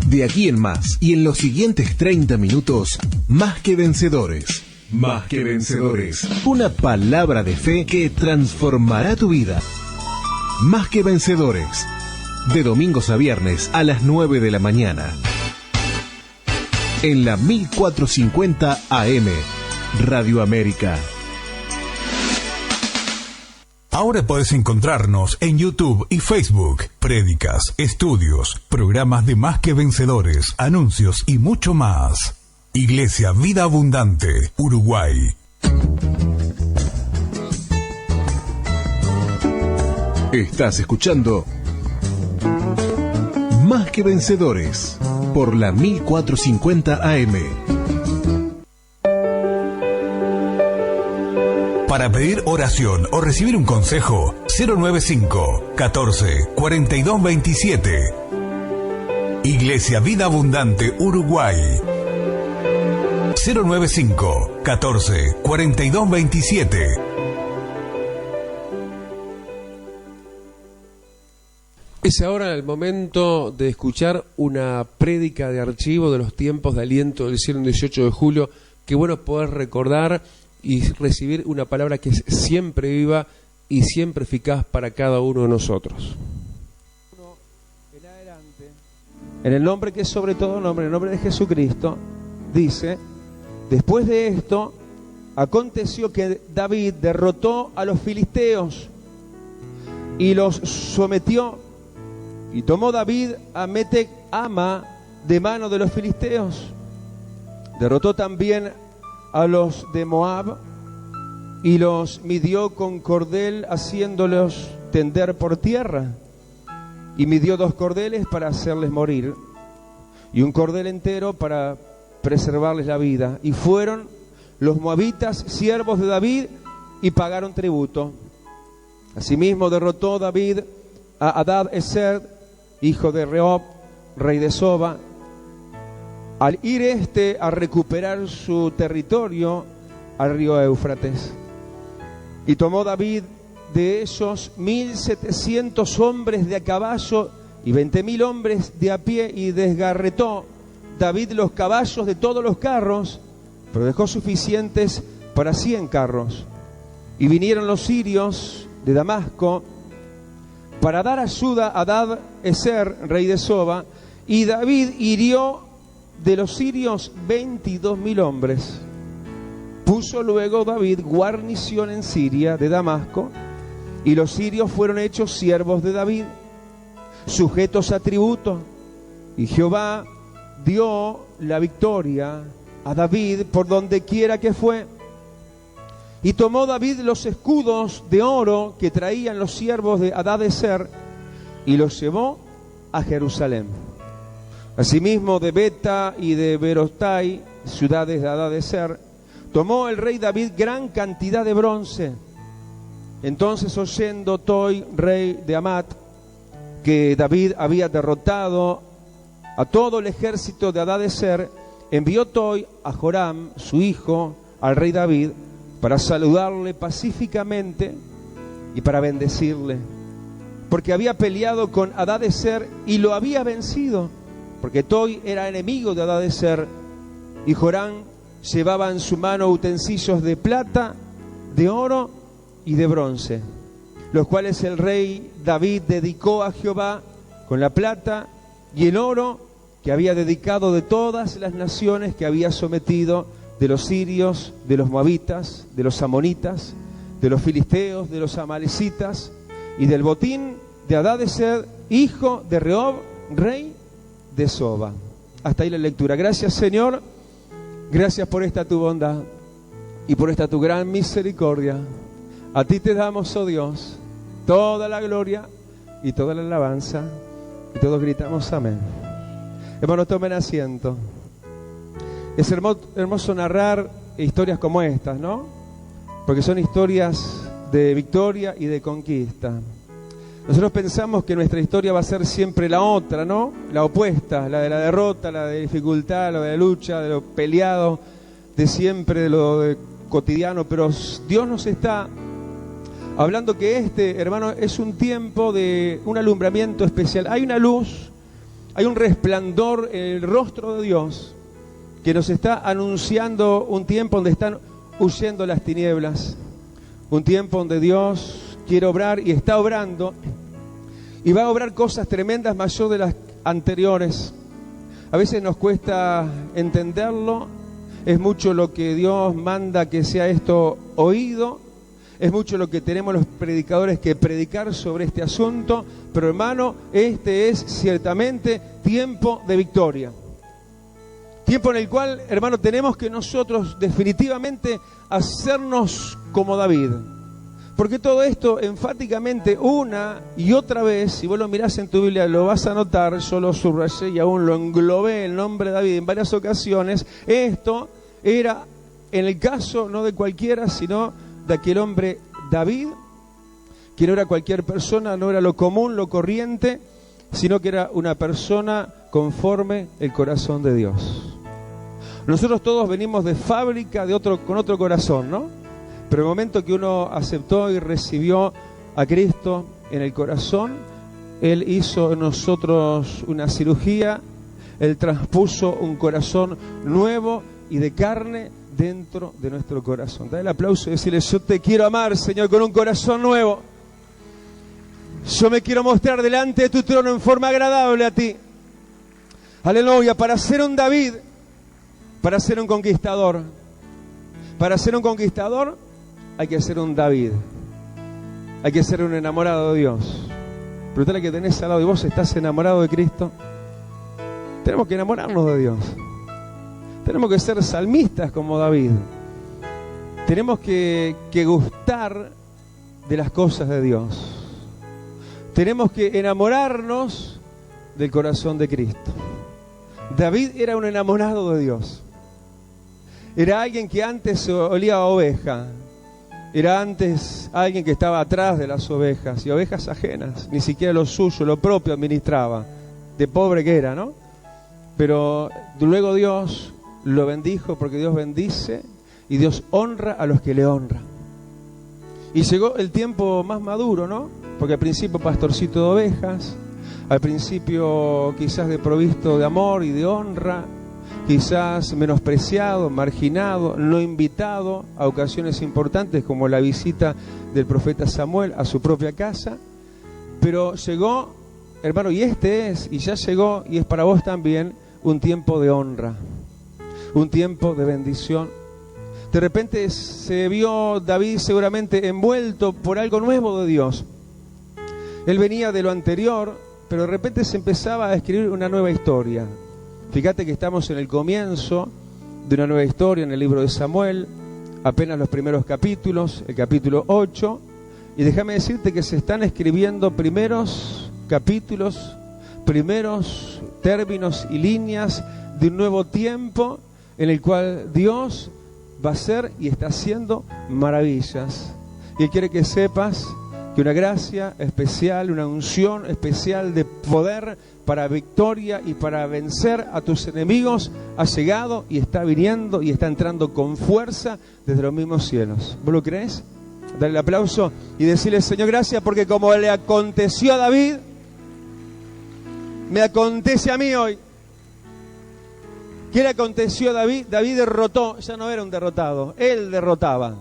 De aquí en más y en los siguientes 30 minutos, Más que Vencedores. Más que Vencedores. Una palabra de fe que transformará tu vida. Más que Vencedores. De domingos a viernes a las 9 de la mañana. En la 1450 AM, Radio América. Ahora podés encontrarnos en YouTube y Facebook. Prédicas, estudios, programas de Más que Vencedores, anuncios y mucho más. Iglesia Vida Abundante, Uruguay. Estás escuchando Más que Vencedores por la 1450 AM. Para pedir oración o recibir un consejo, 095 14 42 27. Iglesia Vida Abundante, Uruguay. 095 14 42 27. Es ahora el momento de escuchar una prédica de archivo de los tiempos de aliento del cielo, el 18 de julio. Qué bueno poder recordar y recibir una palabra que es siempre viva y siempre eficaz para cada uno de nosotros. En el nombre que es sobre todo nombre, en el nombre de Jesucristo, dice: después de esto, aconteció que David derrotó a los filisteos y los sometió, y tomó David a Metec Ama de mano de los filisteos. Derrotó también a los de Moab y los midió con cordel, haciéndolos tender por tierra. Y midió 2 cordeles para hacerles morir, y un cordel entero para preservarles la vida. Y fueron los moabitas siervos de David y pagaron tributo. Asimismo derrotó David a Hadad-ezer, hijo de Rehob, rey de Soba, al ir a recuperar su territorio al río Éufrates. Y tomó David de esos 1.700 hombres de a caballo y 20.000 hombres de a pie, y desgarretó David los caballos de todos los carros, pero dejó suficientes para 100 carros. Y vinieron los sirios de Damasco para dar ayuda a Hadad-ezer, rey de Soba, y David hirió de los sirios 22.000 hombres. Puso luego David guarnición en Siria de Damasco, y los sirios fueron hechos siervos de David, sujetos a tributo, y Jehová dio la victoria a David por donde quiera que fue. Y tomó David los escudos de oro que traían los siervos de Hadad-ezer y los llevó a Jerusalén. Asimismo de Beta y de Berotai, ciudades de Hadad-ezer, tomó el rey David gran cantidad de bronce. Entonces, oyendo Toi, rey de Amat, que David había derrotado a todo el ejército de Hadad-ezer, envió Toi a Joram, su hijo, al rey David, para saludarle pacíficamente y para bendecirle, porque había peleado con Hadad-ezer y lo había vencido, porque Toi era enemigo de Hadad-ezer, y Joram llevaba en su mano utensilios de plata, de oro y de bronce, los cuales el rey David dedicó a Jehová con la plata y el oro que había dedicado de todas las naciones que había sometido, de los sirios, de los moabitas, de los amonitas, de los filisteos, de los amalecitas, y del botín de Hadad-ezer, hijo de Rehob, rey de Soba. Hasta ahí la lectura. Gracias, Señor, gracias por esta tu bondad y por esta tu gran misericordia. A ti te damos, oh Dios, toda la gloria y toda la alabanza, y todos gritamos amén. Hermanos, tomen asiento. Es hermoso narrar historias como estas, ¿no? Porque son historias de victoria y de conquista. Nosotros pensamos que nuestra historia va a ser siempre la otra, ¿no? La opuesta, la de la derrota, la de dificultad, la de la lucha, de lo peleado, de siempre, de lo cotidiano. Pero Dios nos está hablando que hermano, es un tiempo de un alumbramiento especial. Hay una luz hay un resplandor en el rostro de Dios que nos está anunciando un tiempo donde están huyendo las tinieblas, un tiempo donde Dios quiere obrar y está obrando, y va a obrar cosas tremendas mayor de las anteriores. A veces nos cuesta entenderlo, es mucho lo que Dios manda que sea esto oído, es mucho lo que tenemos los predicadores que predicar sobre este asunto, pero hermano, este es ciertamente tiempo de victoria. Tiempo en el cual, hermano, tenemos que nosotros definitivamente hacernos como David. Porque todo esto enfáticamente una y otra vez, si vos lo mirás en tu Biblia, lo vas a notar, yo lo subrayé y aún lo englobé el nombre de David en varias ocasiones. Esto era en el caso no de cualquiera, sino de aquel hombre David, que no era cualquier persona, no era lo común, lo corriente, sino que era una persona conforme el corazón de Dios. Nosotros todos venimos de fábrica con otro corazón, ¿no? Pero el momento que uno aceptó y recibió a Cristo en el corazón, Él hizo en nosotros una cirugía, Él transpuso un corazón nuevo y de carne dentro de nuestro corazón. Dale el aplauso y decirle: yo te quiero amar, Señor, con un corazón nuevo. Yo me quiero mostrar delante de tu trono en forma agradable a ti. Aleluya, para ser un David, para ser un conquistador. Para ser un conquistador hay que ser un David. Hay que ser un enamorado de Dios. Preguntale que tenés al lado y vos estás enamorado de Cristo. Tenemos que enamorarnos de Dios. Tenemos que ser salmistas como David. Tenemos que gustar de las cosas de Dios. Tenemos que enamorarnos del corazón de Cristo. David era un enamorado de Dios. Era alguien que antes olía a oveja. Era antes alguien que estaba atrás de las ovejas, y ovejas ajenas, ni siquiera lo suyo, lo propio administraba. De pobre que era, ¿no? Pero luego Dios lo bendijo, porque Dios bendice y Dios honra a los que le honran. Y llegó el tiempo más maduro, ¿no? Porque al principio pastorcito de ovejas, al principio quizás desprovisto de amor y de honra, quizás menospreciado, marginado, no invitado a ocasiones importantes como la visita del profeta Samuel a su propia casa. Pero llegó, hermano, y ya llegó, y es para vos también, un tiempo de honra, un tiempo de bendición. De repente se vio David seguramente envuelto por algo nuevo de Dios. Él venía de lo anterior, pero de repente se empezaba a escribir una nueva historia. Fíjate que estamos en el comienzo de una nueva historia en el libro de Samuel, apenas los primeros capítulos, el capítulo 8, y déjame decirte que se están escribiendo primeros capítulos, primeros términos y líneas de un nuevo tiempo en el cual Dios va a hacer y está haciendo maravillas. Y Él quiere que sepas que una gracia especial, una unción especial de poder para victoria y para vencer a tus enemigos ha llegado y está viniendo y está entrando con fuerza desde los mismos cielos. ¿Vos lo crees? Dale el aplauso y decirle: Señor, gracias, porque como le aconteció a David, me acontece a mí hoy. ¿Qué le aconteció a David? David derrotó, ya no era un derrotado, él derrotaba.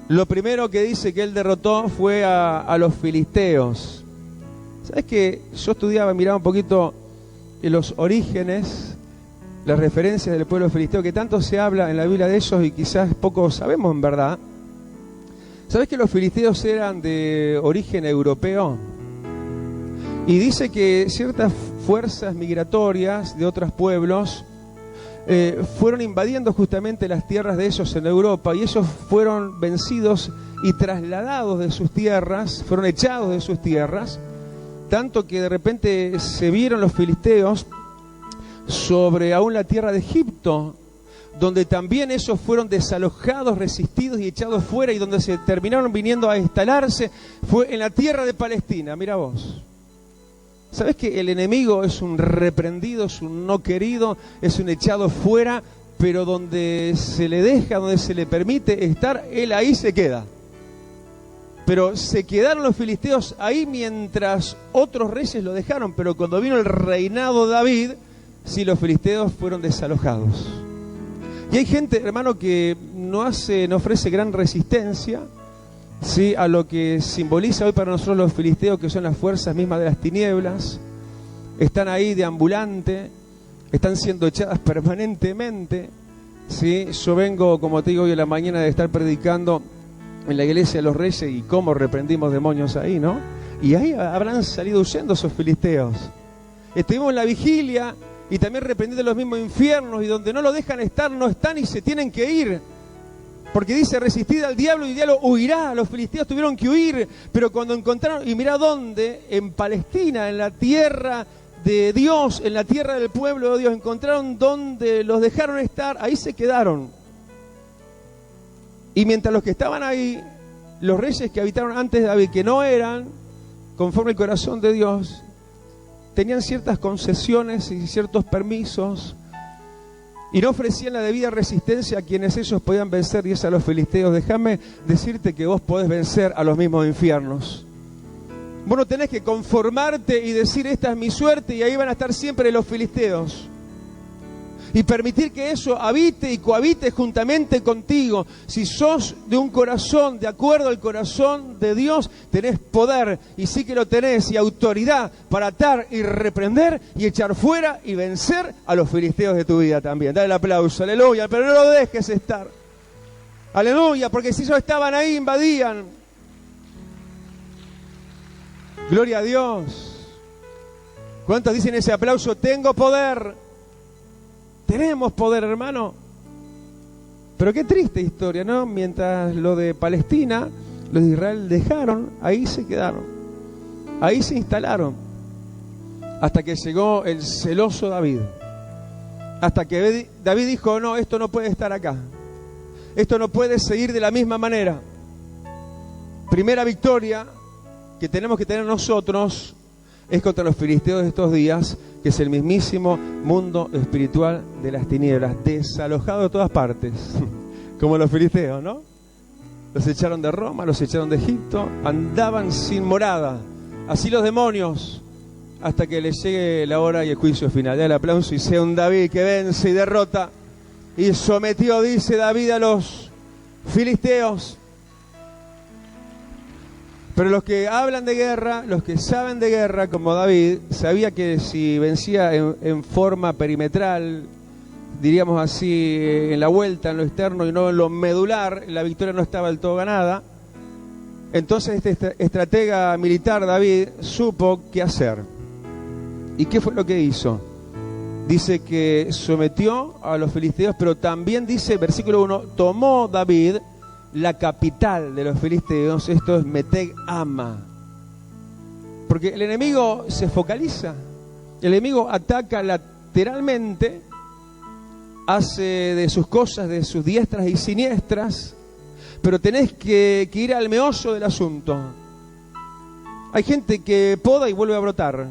Lo primero que dice que él derrotó fue a los filisteos. ¿Sabes qué? Yo estudiaba, miraba un poquito los orígenes, las referencias del pueblo filisteo, que tanto se habla en la Biblia de ellos y quizás poco sabemos en verdad. ¿Sabes que los filisteos eran de origen europeo? Y dice que ciertas fuerzas migratorias de otros pueblos fueron invadiendo justamente las tierras de ellos en Europa, y ellos fueron vencidos y trasladados de sus tierras, fueron echados de sus tierras, tanto que de repente se vieron los filisteos sobre aún la tierra de Egipto, donde también ellos fueron desalojados, resistidos y echados fuera, y donde se terminaron viniendo a instalarse fue en la tierra de Palestina. Mira vos. ¿Sabes que el enemigo es un reprendido, es un no querido, es un echado fuera, pero donde se le deja, donde se le permite estar, él ahí se queda? Pero se quedaron los filisteos ahí mientras otros reyes lo dejaron. Pero cuando vino el reinado de David, sí, los filisteos fueron desalojados. Y hay gente, hermano, que no ofrece gran resistencia, ¿sí?, a lo que simboliza hoy para nosotros los filisteos, que son las fuerzas mismas de las tinieblas. Están ahí deambulante, están siendo echadas permanentemente, ¿sí? Yo vengo, como te digo, hoy en la mañana de estar predicando en la iglesia de los reyes y cómo reprendimos demonios ahí, ¿no? Y ahí habrán salido huyendo esos filisteos. Estuvimos en la vigilia y también reprendiendo los mismos infiernos, y donde no lo dejan estar, no están y se tienen que ir. Porque dice, resistid al diablo y el diablo huirá. Los filisteos tuvieron que huir, pero cuando encontraron, y mirá dónde, en Palestina, en la tierra de Dios, en la tierra del pueblo de Dios, encontraron donde los dejaron estar, ahí se quedaron. Y mientras los que estaban ahí, los reyes que habitaron antes de David, que no eran conforme al corazón de Dios, tenían ciertas concesiones y ciertos permisos, y no ofrecían la debida resistencia a quienes ellos podían vencer, y es a los filisteos. Déjame decirte que vos podés vencer a los mismos infiernos. Vos no tenés que conformarte y decir, esta es mi suerte, y ahí van a estar siempre los filisteos. Y permitir que eso habite y cohabite juntamente contigo. Si sos de un corazón, de acuerdo al corazón de Dios, tenés poder, y sí que lo tenés, y autoridad para atar y reprender y echar fuera y vencer a los filisteos de tu vida también. Dale el aplauso, aleluya, pero no lo dejes estar. Aleluya, porque si ellos estaban ahí, invadían. Gloria a Dios. ¿Cuántos dicen ese aplauso? Tengo poder. Tenemos poder, hermano. Pero qué triste historia, ¿no? Mientras lo de Palestina, los de Israel dejaron, ahí se quedaron. Ahí se instalaron. Hasta que llegó el celoso David. Hasta que David dijo, no, esto no puede estar acá. Esto no puede seguir de la misma manera. Primera victoria que tenemos que tener nosotros es contra los filisteos de estos días, que es el mismísimo mundo espiritual de las tinieblas, desalojado de todas partes, como los filisteos, ¿no? Los echaron de Roma, los echaron de Egipto, andaban sin morada, así los demonios, hasta que les llegue la hora y el juicio final. Dale el aplauso y sea un David que vence y derrota, y sometió, dice David, a los filisteos. Pero los que hablan de guerra, los que saben de guerra, como David, sabía que si vencía en forma perimetral, diríamos así, en la vuelta, en lo externo y no en lo medular, la victoria no estaba del todo ganada. Entonces este estratega militar, David, supo qué hacer. ¿Y qué fue lo que hizo? Dice que sometió a los filisteos, pero también dice, versículo 1, tomó David la capital de los filisteos, esto es Meteg Ama. Porque el enemigo se focaliza, el enemigo ataca lateralmente, hace de sus cosas, de sus diestras y siniestras, pero tenés que ir al meollo del asunto. Hay gente que poda y vuelve a brotar,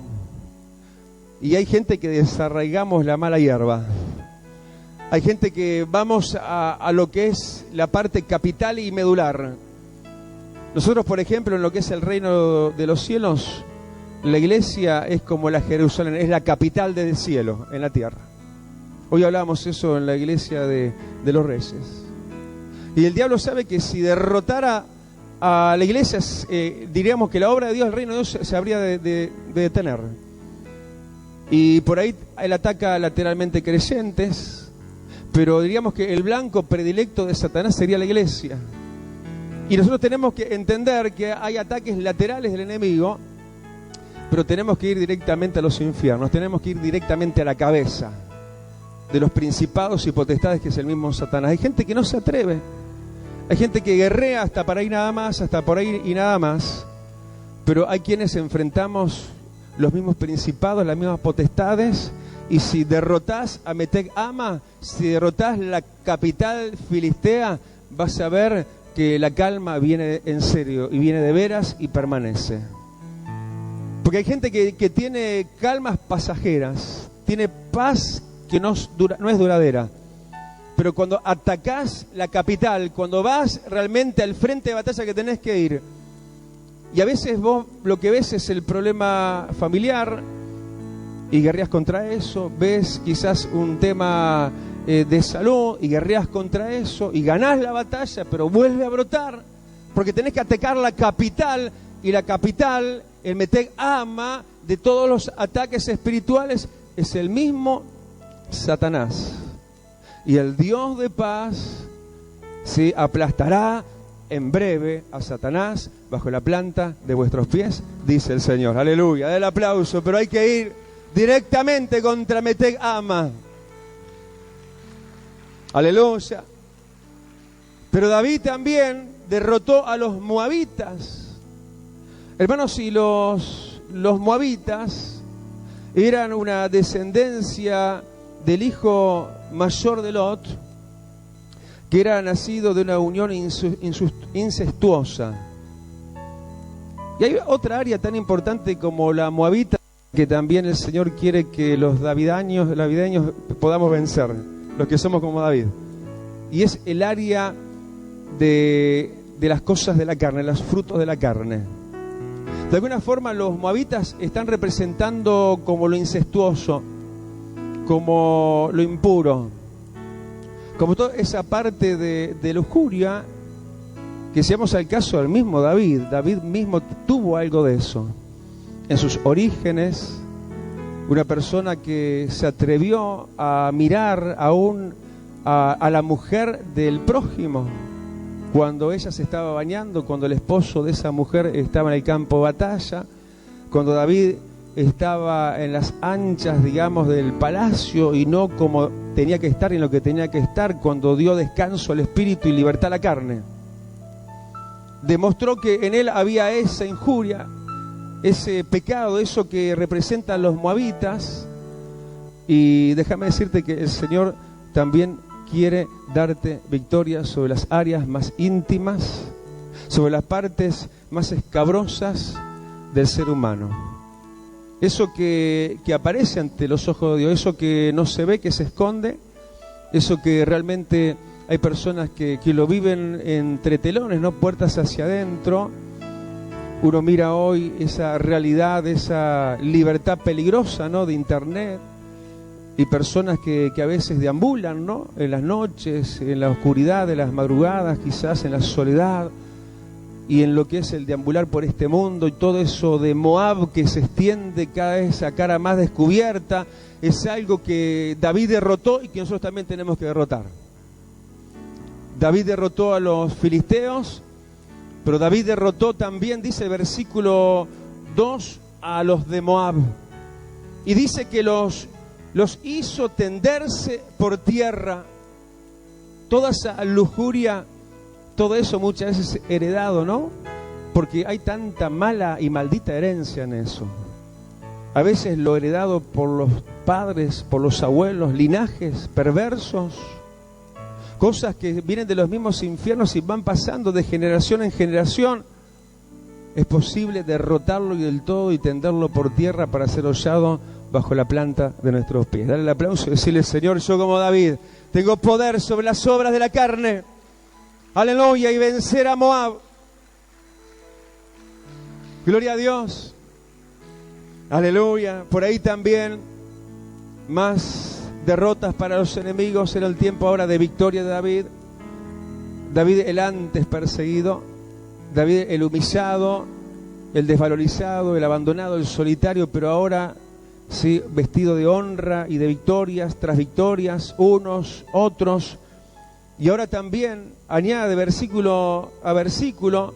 y hay gente que desarraigamos la mala hierba. Hay gente que vamos a lo que es la parte capital y medular. Nosotros, por ejemplo, en lo que es el reino de los cielos, la iglesia es como la Jerusalén, es la capital del cielo, en la tierra. Hoy hablábamos eso en la iglesia de los reyes. Y el diablo sabe que si derrotara a la iglesia, diríamos que la obra de Dios, el reino de Dios, se habría de detener. Y por ahí él ataca lateralmente creyentes, pero diríamos que el blanco predilecto de Satanás sería la iglesia. Y nosotros tenemos que entender que hay ataques laterales del enemigo, pero tenemos que ir directamente a los infiernos, tenemos que ir directamente a la cabeza de los principados y potestades, que es el mismo Satanás. Hay gente que no se atreve, hay gente que guerrea hasta por ahí nada más, hasta por ahí y nada más, pero hay quienes enfrentamos los mismos principados, las mismas potestades. Y si derrotás a Meteg Ama, si derrotás la capital filistea, vas a ver que la calma viene en serio y viene de veras y permanece. Porque hay gente que tiene calmas pasajeras, tiene paz que no es duradera. Pero cuando atacás la capital, cuando vas realmente al frente de batalla que tenés que ir, Y a veces vos lo que ves es el problema familiar y guerreas contra eso. Ves quizás un tema de salud y guerreas contra eso y ganás la batalla, pero vuelve a brotar porque tenés que atacar la capital, y la capital, el Meteg Ama de todos los ataques espirituales, es el mismo Satanás. Y el Dios de paz se aplastará en breve a Satanás bajo la planta de vuestros pies, dice el Señor. Aleluya, del aplauso, pero hay que ir directamente contra Meteg Ama. Aleluya. Pero David también derrotó a los moabitas. Hermanos, y los moabitas eran una descendencia del hijo mayor de Lot, que era nacido de una unión incestuosa. Y hay otra área tan importante como la moabita, que también el Señor quiere que los davideños podamos vencer, los que somos como David. Y es el área de las cosas de la carne, los frutos de la carne. De alguna forma los moabitas están representando como lo incestuoso, como lo impuro, como toda esa parte de lujuria, que si vamos al caso del mismo David mismo tuvo algo de eso. En sus orígenes, una persona que se atrevió a mirar aún a la mujer del prójimo, cuando ella se estaba bañando, cuando el esposo de esa mujer estaba en el campo de batalla, cuando David estaba en las anchas, digamos, del palacio y no como tenía que estar en lo que tenía que estar, cuando dio descanso al espíritu y libertad a la carne. Demostró que en él había esa injuria, ese pecado, eso que representan los moabitas. Y déjame decirte que el Señor también quiere darte victoria sobre las áreas más íntimas, sobre las partes más escabrosas del ser humano. Eso que aparece ante los ojos de Dios, eso que no se ve, que se esconde, eso que realmente hay personas que lo viven entre telones, ¿no? Puertas hacia adentro. Uno mira hoy esa realidad, esa libertad peligrosa, ¿no? De internet. Y personas que a veces deambulan, ¿no? En las noches, en la oscuridad de las madrugadas, quizás en la soledad, y en lo que es el deambular por este mundo, y todo eso de Moab que se extiende cada vez a cara más descubierta, es algo que David derrotó y que nosotros también tenemos que derrotar. David derrotó a los filisteos, pero David derrotó también, dice el versículo 2, a los de Moab. Y dice que los hizo tenderse por tierra. Toda esa lujuria, todo eso muchas veces heredado, ¿no? Porque hay tanta mala y maldita herencia en eso. A veces lo heredado por los padres, por los abuelos, linajes perversos, cosas que vienen de los mismos infiernos y van pasando de generación en generación. Es posible derrotarlo y del todo y tenderlo por tierra para ser hollado bajo la planta de nuestros pies. Dale el aplauso y decirle: Señor, yo como David tengo poder sobre las obras de la carne. Aleluya, y vencer a Moab. Gloria a Dios. Aleluya. Por ahí también más derrotas para los enemigos. Era el tiempo ahora de victoria de David. David el antes perseguido, David el humillado, el desvalorizado, el abandonado, el solitario, pero ahora sí, vestido de honra y de victorias tras victorias, unos, otros. Y ahora también añade versículo a versículo,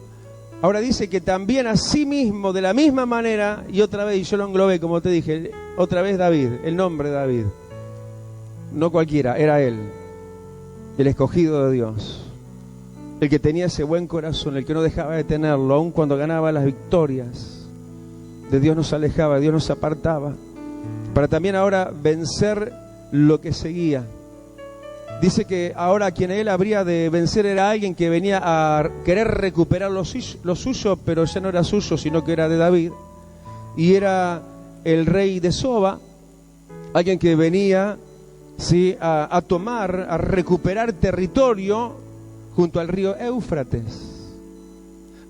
ahora dice que también a sí mismo, de la misma manera, y otra vez, y yo lo englobé como te dije, otra vez David, el nombre de David, no cualquiera, era él, el escogido de Dios, el que tenía ese buen corazón, el que no dejaba de tenerlo, aun cuando ganaba las victorias. De Dios nos alejaba, de Dios nos apartaba, para también ahora vencer lo que seguía. Dice que ahora quien él habría de vencer era alguien que venía a querer recuperar lo suyo, pero ya no era suyo, sino que era de David. Y era el rey de Soba, alguien que venía, ¿sí?, a tomar, a recuperar territorio junto al río Éufrates.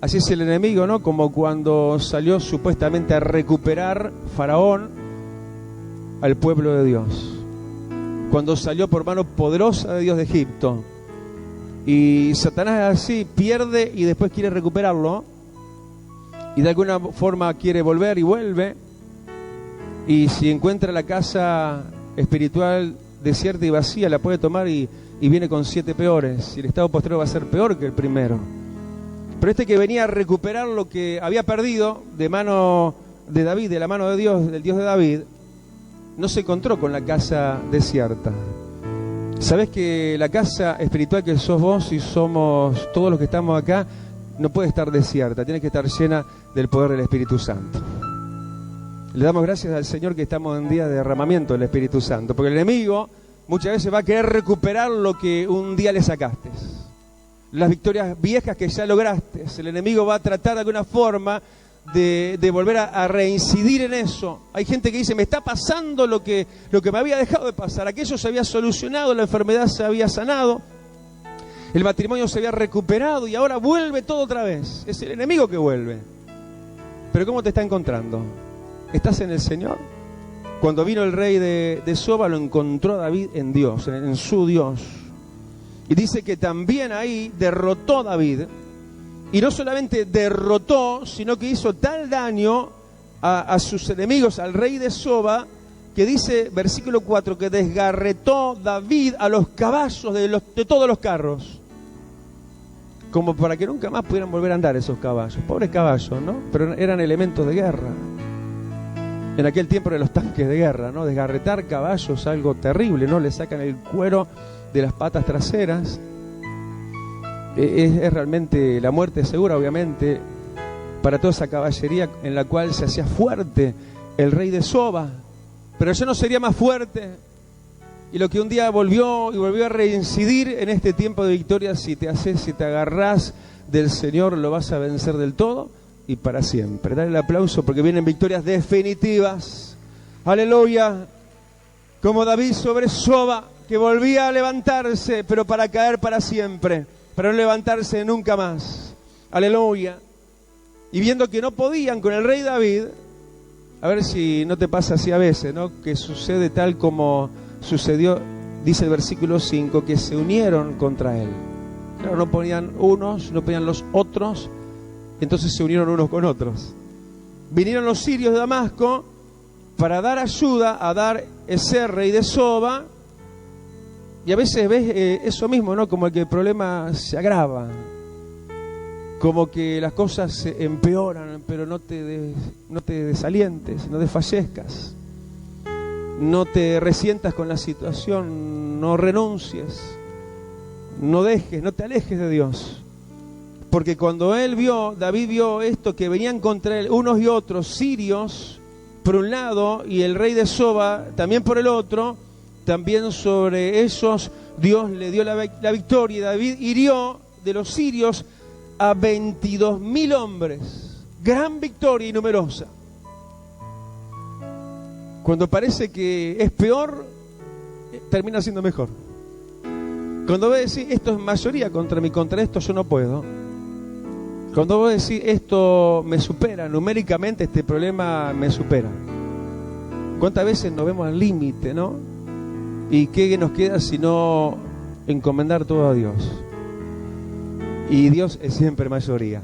Así es el enemigo, ¿no? Como cuando salió supuestamente a recuperar Faraón al pueblo de Dios. Cuando salió por mano poderosa de Dios de Egipto. Y Satanás así pierde y después quiere recuperarlo. Y de alguna forma quiere volver y vuelve. Y si encuentra la casa espiritual desierta y vacía, la puede tomar y viene con 7 peores. Y el estado postrero va a ser peor que el primero. Pero este que venía a recuperar lo que había perdido de mano de David, de la mano de Dios, del Dios de David, no se encontró con la casa desierta. ¿Sabés que la casa espiritual que sos vos y somos todos los que estamos acá no puede estar desierta? Tiene que estar llena del poder del Espíritu Santo. Le damos gracias al Señor que estamos en día de derramamiento del Espíritu Santo, porque el enemigo muchas veces va a querer recuperar lo que un día le sacaste. Las victorias viejas que ya lograste. El enemigo va a tratar de alguna forma de volver a reincidir en eso. Hay gente que dice, me está pasando lo que me había dejado de pasar. Aquello se había solucionado, la enfermedad se había sanado, el matrimonio se había recuperado y ahora vuelve todo otra vez. Es el enemigo que vuelve. Pero ¿cómo te está encontrando? ¿Estás en el Señor? Cuando vino el rey de Soba, lo encontró a David en Dios, en su Dios. Y dice que también ahí derrotó David. Y no solamente derrotó, sino que hizo tal daño a sus enemigos, al rey de Soba, que dice, versículo 4, que desgarretó David a los caballos de todos los carros. Como para que nunca más pudieran volver a andar esos caballos. Pobres caballos, ¿no? Pero eran elementos de guerra. En aquel tiempo eran los tanques de guerra, ¿no? Desgarretar caballos, algo terrible, ¿no? Le sacan el cuero de las patas traseras. Es realmente la muerte segura, obviamente, para toda esa caballería en la cual se hacía fuerte el rey de Soba. Pero ya no sería más fuerte. Y lo que un día volvió a reincidir en este tiempo de victoria, si te agarrás del Señor, lo vas a vencer del todo y para siempre. Dale el aplauso porque vienen victorias definitivas. Aleluya. Como David sobre Soba, que volvía a levantarse, pero para caer para siempre, para no levantarse nunca más. Aleluya. Y viendo que no podían con el rey David, a ver si no te pasa así a veces, ¿no? Que sucede tal como sucedió, dice el versículo 5, que se unieron contra él. Claro, no ponían unos, no ponían los otros, entonces se unieron unos con otros. Vinieron los sirios de Damasco para dar ayuda a dar ese rey de Soba. Y a veces ves eso mismo, ¿no? Como que el problema se agrava, como que las cosas se empeoran, pero no te desalientes, no desfallezcas, no te resientas con la situación, no renuncies, no te alejes de Dios. Porque cuando David vio esto, que venían contra él unos y otros, sirios por un lado y el rey de Soba también por el otro, también sobre ellos Dios le dio la victoria. Y David hirió de los sirios a 22.000 hombres. Gran victoria y numerosa. Cuando parece que es peor, termina siendo mejor. Cuando vos decís, esto es mayoría contra mí, contra esto yo no puedo. Cuando vos decís, esto me supera, numéricamente este problema me supera. ¿Cuántas veces nos vemos al límite, no? ¿Y qué nos queda sino encomendar todo a Dios? Y Dios es siempre mayoría.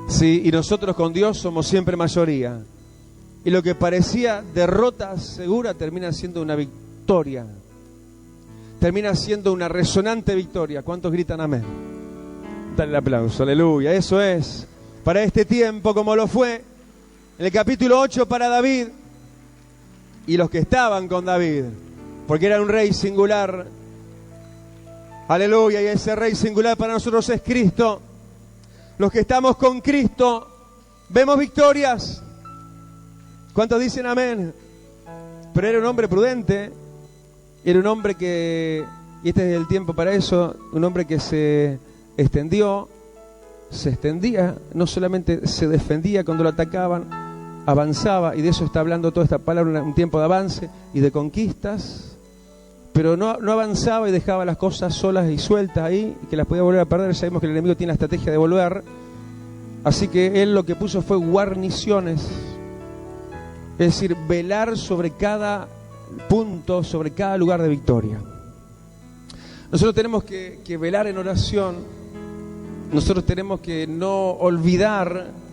Sí, y nosotros con Dios somos siempre mayoría. Y lo que parecía derrota segura termina siendo una victoria. Termina siendo una resonante victoria. ¿Cuántos gritan amén? Dale el aplauso, aleluya. Eso es para este tiempo, como lo fue en el capítulo 8 para David y los que estaban con David, porque era un rey singular. Aleluya, y ese rey singular para nosotros es Cristo. Los que estamos con Cristo vemos victorias. ¿Cuántos dicen amén? Pero era un hombre prudente, era un hombre que, y este es el tiempo para eso, un hombre que se extendía, no solamente se defendía cuando lo atacaban, avanzaba, y de eso está hablando toda esta palabra, un tiempo de avance y de conquistas, pero no avanzaba y dejaba las cosas solas y sueltas ahí, y que las podía volver a perder. Sabemos que el enemigo tiene la estrategia de volver, así que él lo que puso fue guarniciones, es decir, velar sobre cada punto, sobre cada lugar de victoria. Nosotros tenemos que velar en oración. Nosotros tenemos que no olvidar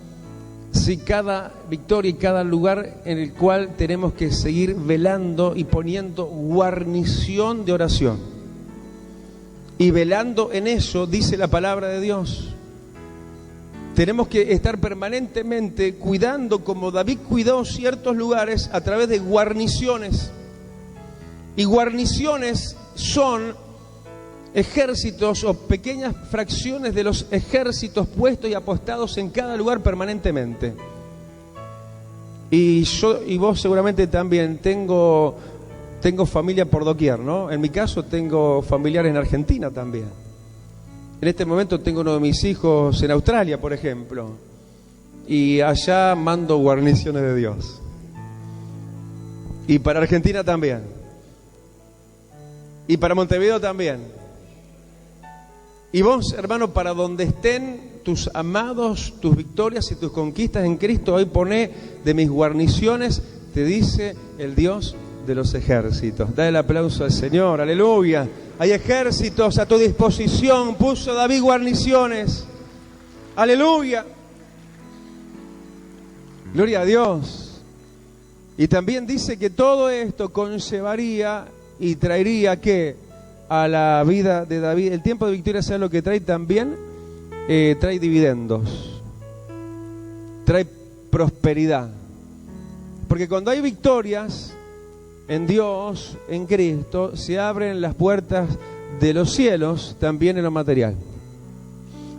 cada victoria y cada lugar en el cual tenemos que seguir velando y poniendo guarnición de oración. Y velando en eso, dice la palabra de Dios. Tenemos que estar permanentemente cuidando, como David cuidó ciertos lugares, a través de guarniciones. Y guarniciones son ejércitos o pequeñas fracciones de los ejércitos puestos y apostados en cada lugar permanentemente. Y yo y vos seguramente también. Tengo familia por doquier, ¿no? En mi caso tengo familiares en Argentina también. En este momento tengo uno de mis hijos en Australia, por ejemplo, y allá mando guarniciones de Dios. Y para Argentina también. Y para Montevideo también. Y vos, hermano, para donde estén tus amados, tus victorias y tus conquistas en Cristo, hoy poné de mis guarniciones, te dice el Dios de los ejércitos. Da el aplauso al Señor, aleluya. Hay ejércitos a tu disposición, puso David guarniciones, aleluya. Gloria a Dios. Y también dice que todo esto conllevaría y traería ¿qué? A la vida de David. El tiempo de victoria, ¿sabe lo que trae también? Trae dividendos, trae prosperidad. Porque cuando hay victorias en Dios, en Cristo, se abren las puertas de los cielos también en lo material.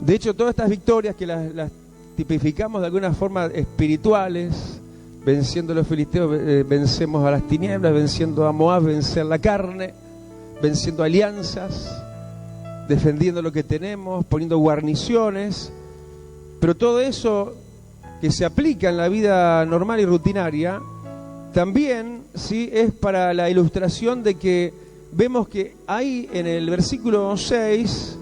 De hecho, todas estas victorias que las tipificamos de alguna forma espirituales, venciendo a los filisteos, vencemos a las tinieblas, venciendo a Moab, vencer la carne, venciendo alianzas, defendiendo lo que tenemos, poniendo guarniciones. Pero todo eso que se aplica en la vida normal y rutinaria, también sí es para la ilustración de que vemos que ahí en el versículo 6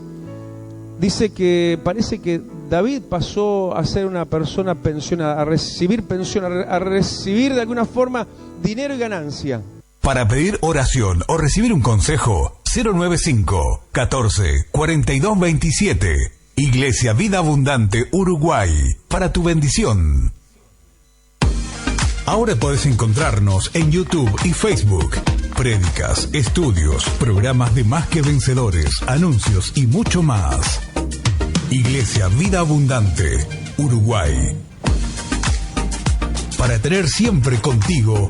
dice que parece que David pasó a ser una persona pensionada, a recibir pensión, a recibir de alguna forma dinero y ganancia. Para pedir oración o recibir un consejo, 095 14 42 27. Iglesia Vida Abundante Uruguay, para tu bendición. Ahora podés encontrarnos en YouTube y Facebook. Prédicas, estudios, programas de Más que Vencedores, anuncios y mucho más. Iglesia Vida Abundante Uruguay, para tener siempre contigo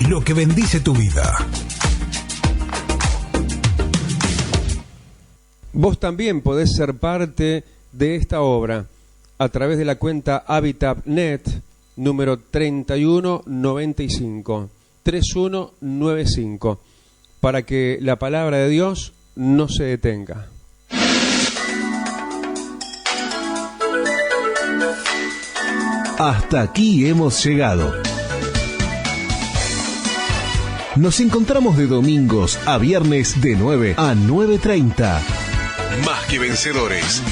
lo que bendice tu vida. Vos también podés ser parte de esta obra a través de la cuenta HabitatNet número 3195, 3195, para que la palabra de Dios no se detenga. Hasta aquí hemos llegado. Nos encontramos de domingos a viernes de 9 a 9:30. Más que Vencedores.